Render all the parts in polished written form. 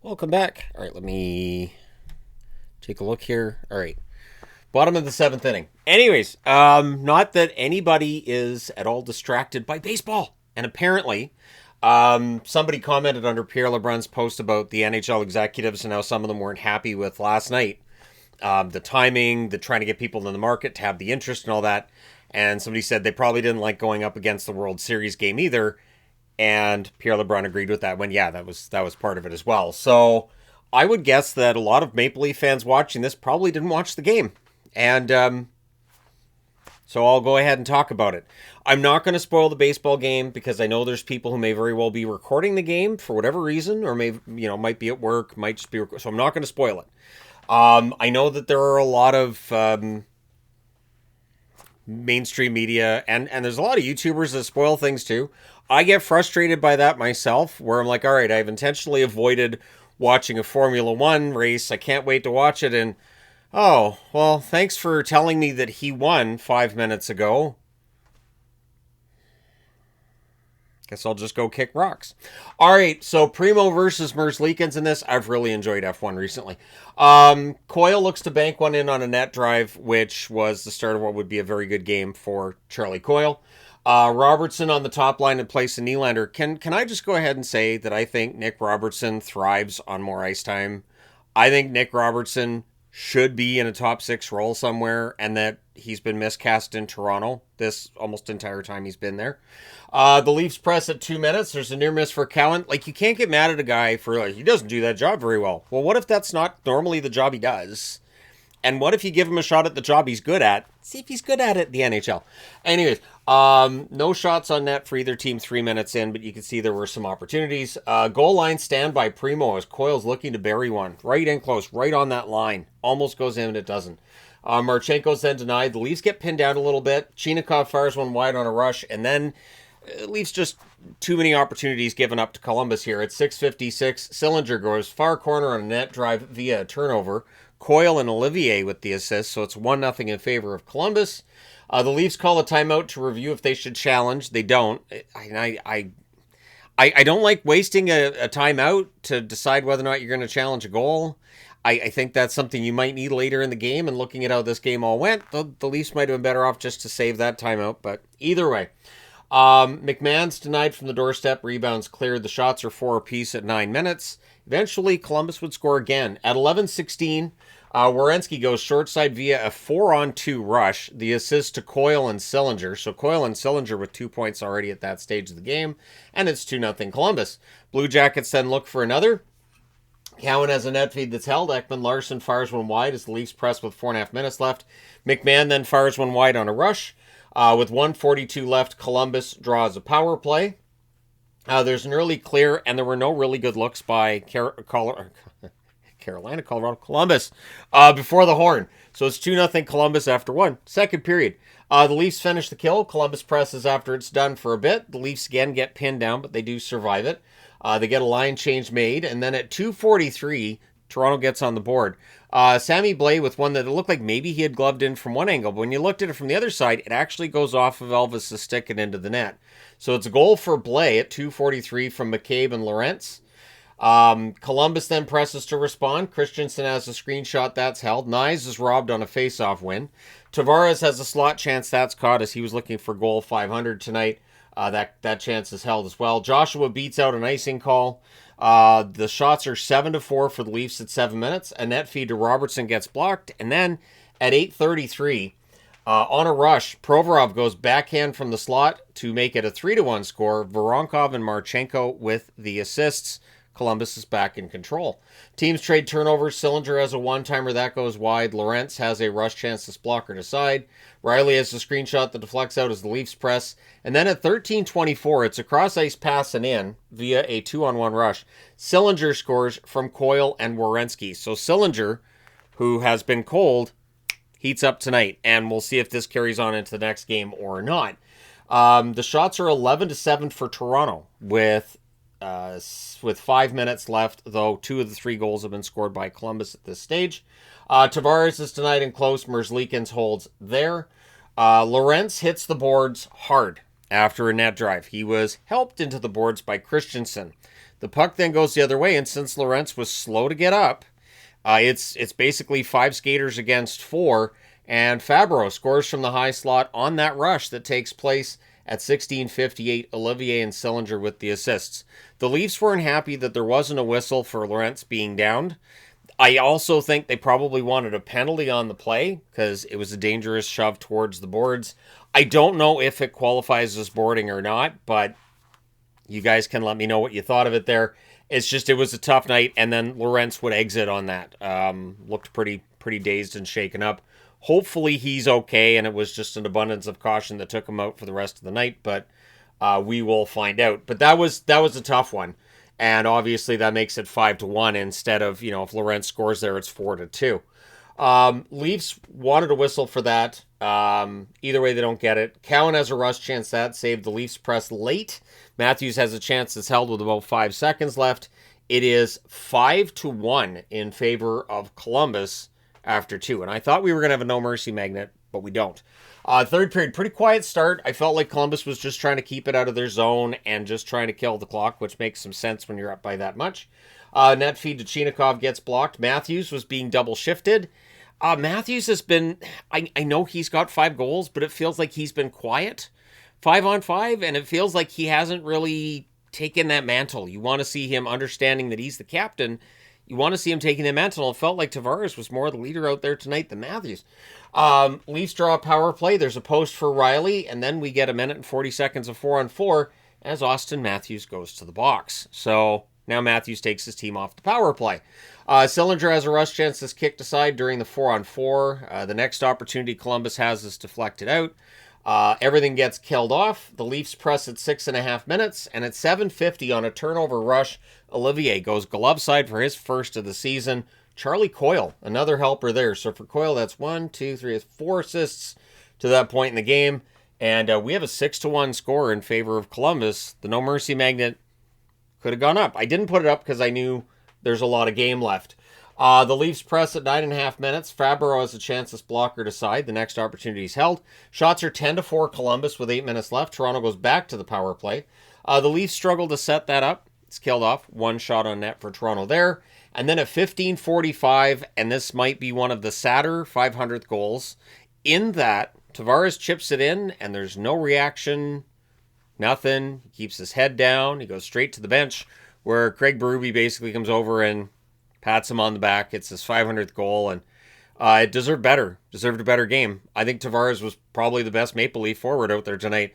Welcome back. All right, let me take a look here. All right, bottom of the seventh inning. Anyways, not that anybody is at all distracted by baseball. And apparently, somebody commented under Pierre LeBrun's post about the NHL executives and how some of them weren't happy with last night. The timing, the trying to get people in the market to have the interest and all that. And somebody said they probably didn't like going up against the World Series game either. And Pierre LeBrun agreed with that when, yeah, that was part of it as well. So I would guess that a lot of Maple Leaf fans watching this probably didn't watch the game. And so I'll go ahead and talk about it. I'm not going to spoil the baseball game because I know there's people who may very well be recording the game for whatever reason, or might be at work, might just be, so I'm not going to spoil it. I know that there are a lot of mainstream media, and there's a lot of YouTubers that spoil things too. I get frustrated by that myself, where I'm like, all right, I've intentionally avoided watching a Formula One race. I can't wait to watch it, and oh, well, thanks for telling me that he won 5 minutes ago. Guess I'll just go kick rocks. All right, so Primo versus Merzlikins in this. I've really enjoyed F1 recently. Coyle looks to bank one in on a net drive, which was the start of what would be a very good game for Charlie Coyle. Robertson on the top line in place of Nylander. Can I just go ahead and say that I think Nick Robertson thrives on more ice time? I think Nick Robertson should be in a top six role somewhere, and that he's been miscast in Toronto this almost entire time he's been there. The Leafs press at 2 minutes. There's a near miss for Cowan. Like, you can't get mad at a guy for, like, he doesn't do that job very well. Well, what if that's not normally the job he does? And what if you give him a shot at the job he's good at? See if he's good at it in the NHL. Anyways, no shots on net for either team 3 minutes in, but you can see there were some opportunities. Goal line stand by Primo as Coyle's looking to bury one. Right in close, right on that line. Almost goes in, and it doesn't. Marchenko's then denied. The Leafs get pinned down a little bit. Chinakhov fires one wide on a rush, and then Leafs just too many opportunities given up to Columbus here. At 6:56, Sillinger goes far corner on a net drive via a turnover. Coyle and Olivier with the assist, so it's 1-0 in favor of Columbus. The Leafs call a timeout to review if they should challenge. They don't. I don't like wasting a timeout to decide whether or not you're going to challenge a goal. I think that's something you might need later in the game, and looking at how this game all went, the Leafs might have been better off just to save that timeout, but either way. McMahon's denied from the doorstep. Rebounds cleared. The shots are 4 apiece at 9 minutes. Eventually, Columbus would score again. At 11:16, Werenski goes short side via a 4-on-2 rush. The assist to Coyle and Sillinger. So Coyle and Sillinger with 2 points already at that stage of the game. And it's 2-0 Columbus. Blue Jackets then look for another. Cowan has a net feed that's held. Ekman Larson fires one wide as the Leafs press with 4.5 minutes left. McMahon then fires one wide on a rush. With 1:42 left, Columbus draws a power play. There's an early clear, and there were no really good looks by Columbus before the horn. So it's 2-0 Columbus after one. Second period. The Leafs finish the kill. Columbus presses after it's done for a bit. The Leafs again get pinned down, but they do survive it. They get a line change made, and then at 2:43, Toronto gets on the board. Sammy Blais with one that looked like maybe he had gloved in from one angle, but when you looked at it from the other side, it actually goes off of Elvis' stick and into the net. So it's a goal for Blais at 2:43 from McCabe and Lorentz. Columbus then presses to respond. Christensen has a screenshot that's held. Nyes is robbed on a face-off win. Tavares has a slot chance that's caught as he was looking for goal 500 tonight. That chance is held as well. Joshua beats out an icing call. The shots are 7-4 for the Leafs at 7 minutes. A net feed to Robertson gets blocked. And then at 8:33, on a rush, Provorov goes backhand from the slot to make it a 3-1 score. Voronkov and Marchenko with the assists. Columbus is back in control. Teams trade turnovers. Sillinger has a one-timer that goes wide. Lorentz has a rush chance that's blockered aside. Riley has a screenshot that deflects out as the Leafs press. And then at 13:24, it's a cross-ice pass and in via a 2-on-1 rush. Sillinger scores from Coyle and Werenski. So Sillinger, who has been cold, heats up tonight. And we'll see if this carries on into the next game or not. The shots are 11-7 for Toronto with 5 minutes left, though 2 of the 3 goals have been scored by Columbus at this stage. Tavares is denied in close. Merzlikins holds there. Lorentz hits the boards hard after a net drive. He was helped into the boards by Christensen. The puck then goes the other way, and since Lorentz was slow to get up, it's basically 5 skaters against 4, and Fabro scores from the high slot on that rush that takes place at 16:58. Olivier and Sillinger with the assists. The Leafs weren't happy that there wasn't a whistle for Lorentz being downed. I also think they probably wanted a penalty on the play because it was a dangerous shove towards the boards. I don't know if it qualifies as boarding or not, but you guys can let me know what you thought of it there. It's just, it was a tough night, and then Lorentz would exit on that. Looked pretty dazed and shaken up. Hopefully he's okay, and it was just an abundance of caution that took him out for the rest of the night, but we will find out. But that was a tough one, and obviously that makes it 5-1 instead of, if Lorentz scores there, it's 4-2. Leafs wanted a whistle for that. Either way, they don't get it. Cowan has a rush chance that saved the Leafs press late. Matthews has a chance that's held with about 5 seconds left. It is 5-1 in favor of Columbus after 2. And I thought we were going to have a no mercy magnet, but we don't. Third period, pretty quiet start. I felt like Columbus was just trying to keep it out of their zone and just trying to kill the clock, which makes some sense when you're up by that much. Net feed to Chinikov gets blocked. Matthews was being double shifted. Matthews has been, I know he's got 5 goals, but it feels like he's been quiet 5-on-5, and it feels like he hasn't really taken that mantle. You want to see him understanding that he's the captain. You want to see him taking the mantle. It felt like Tavares was more the leader out there tonight than Matthews. Leafs draw a power play. There's a post for Riley, and then we get 1 minute and 40 seconds of 4-on-4 as Austin Matthews goes to the box. So now Matthews takes his team off the power play. Sillinger has a rush chance that's kicked aside during the 4-on-4. The next opportunity Columbus has is deflected out. Everything gets killed off. The Leafs press at 6.5 minutes, and at 7:50 on a turnover rush, Olivier goes glove side for his first of the season. Charlie Coyle, another helper there. So for Coyle, that's 4 assists to that point in the game. And we have a 6-1 score in favor of Columbus. The no mercy magnet could have gone up. I didn't put it up because I knew there's a lot of game left. The Leafs press at 9.5 minutes. Fabro has a chance to blocker aside. The next opportunity is held. Shots are 10-4 Columbus with 8 minutes left. Toronto goes back to the power play. The Leafs struggle to set that up. It's killed off. 1 shot on net for Toronto there. And then at 15:45, and this might be one of the sadder 500th goals, in that Tavares chips it in, and there's no reaction, nothing. He keeps his head down. He goes straight to the bench, where Craig Berube basically comes over and pats him on the back. It's his 500th goal, and it deserved a better game. I think Tavares was probably the best Maple Leaf forward out there tonight.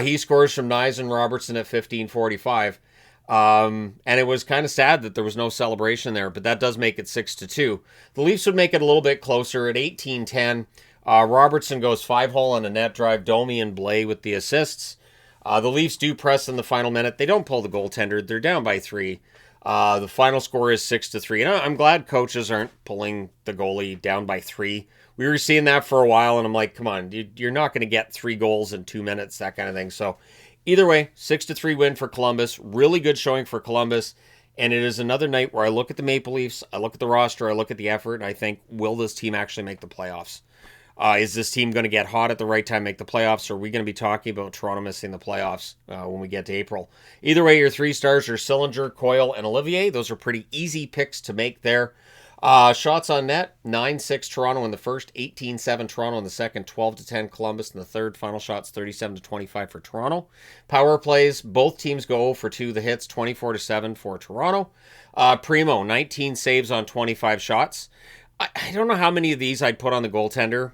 He scores from Nyes and Robertson at 15:45. And it was kind of sad that there was no celebration there, but that does make it 6-2. The Leafs would make it a little bit closer at 18:10. Robertson goes 5-hole on a net drive. Domi and Blaine with the assists. The Leafs do press in the final minute. They don't pull the goaltender. They're down by 3. The final score is 6-3. And I'm glad coaches aren't pulling the goalie down by 3. We were seeing that for a while, and I'm like, come on, you're not going to get 3 goals in 2 minutes, that kind of thing. So either way, 6-3 win for Columbus. Really good showing for Columbus. And it is another night where I look at the Maple Leafs, I look at the roster, I look at the effort, and I think, will this team actually make the playoffs? Is this team going to get hot at the right time, make the playoffs, or are we going to be talking about Toronto missing the playoffs when we get to April? Either way, your 3 stars are Sillinger, Coyle, and Olivier. Those are pretty easy picks to make there. Shots on net, 9-6 Toronto in the first, 18-7 Toronto in the second, 12-10 Columbus in the third. Final shots, 37-25 for Toronto. Power plays, both teams go for 2. The hits, 24-7 for Toronto. Primo, 19 saves on 25 shots. I don't know how many of these I'd put on the goaltender.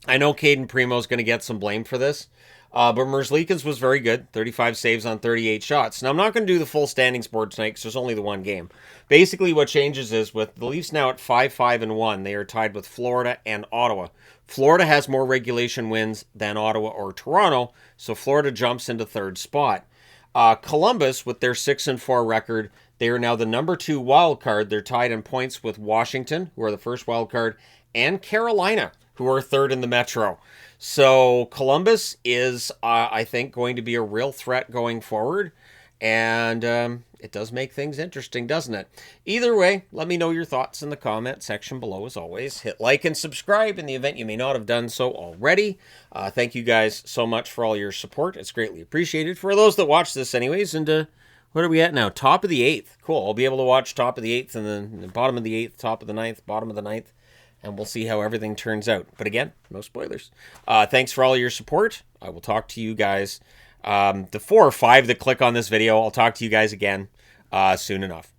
I know Caden Primo's going to get some blame for this, but Merzlikins was very good, 35 saves on 38 shots. Now, I'm not going to do the full standings board tonight because there's only the one game. Basically, what changes is with the Leafs now at 5-5-1, they are tied with Florida and Ottawa. Florida has more regulation wins than Ottawa or Toronto, so Florida jumps into third spot. Columbus, with their 6-4 record, they are now the number 2 wild card. They're tied in points with Washington, who are the first wild card, and Carolina, who are third in the Metro. So Columbus is, I think, going to be a real threat going forward. And it does make things interesting, doesn't it? Either way, let me know your thoughts in the comment section below as always. Hit like and subscribe in the event you may not have done so already. Thank you guys so much for all your support. It's greatly appreciated for those that watch this anyways. And What are we at now? Top of the 8th. Cool. I'll be able to watch top of the 8th and then the bottom of the 8th, top of the 9th, bottom of the 9th, and we'll see how everything turns out. But again, no spoilers. Thanks for all your support. I will talk to you guys. The 4 or 5 that click on this video, I'll talk to you guys again soon enough.